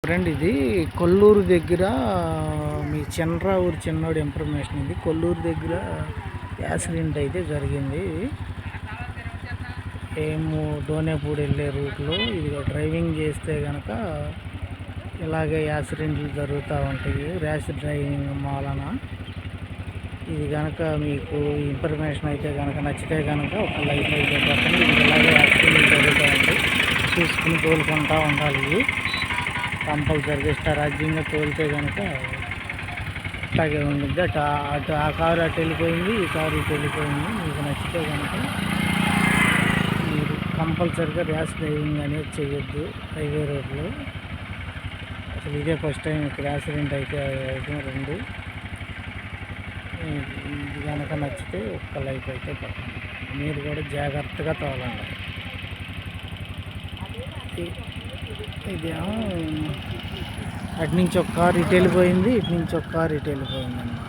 Friend ఇది కొల్లూరు దగ్గర మీ Chandravuru చిన్నోడి information. ఇది కొల్లూరు దగ్గర యాక్సిడెంట్ అయితే జరిగింది. ఏమో దోనేపూడి వెళ్ళే రూట్లో ఇది డ్రైవింగ్ చేస్తే కనుక ఇలాగే యాక్సిడెంట్లు జరుగుతూ ఉంటాయి ర్యాష్ డ్రైవింగ్ వలన. ఇది కనుక మీకు ఇన్ఫర్మేషన్ అయితే కనుక నచ్చితే కనుక ఒక లైక్ అయితే పెట్టండి. ఇది ఇలాగే యాక్సిడెంట్లు జరుగుతూ ఉంటాయి, చూసుకుని తోలుకుంటూ ఉండాలి. కంపల్సరీగా ఇష్టారాజ్యంగా తోలితే కనుక అట్లాగే ఉండిద్ది. అటు ఆ కారు అటు వెళ్ళిపోయింది, ఈ కారు ఇటు వెళ్ళిపోయింది. మీకు నచ్చితే కనుక మీరు కంపల్సరీగా ర్యాష్ డ్రైవింగ్ అనేది చేయొద్దు హైవే రోడ్లో. అసలు ఇదే ఫస్ట్ టైం ఇక్కడ యాక్సిడెంట్ అయితే రెండు. ఇది కనుక నచ్చితే ఒక్క లైక్ అయితే పెట్టండి. మీరు కూడా జాగ్రత్తగా తోలండి. ఇదేమో అటు నుంచి ఒక కారు ఇటు వెళ్ళిపోయింది, ఇటు నుంచి ఒక కారు ఇటు వెళ్ళిపోయింది అన్నమాట.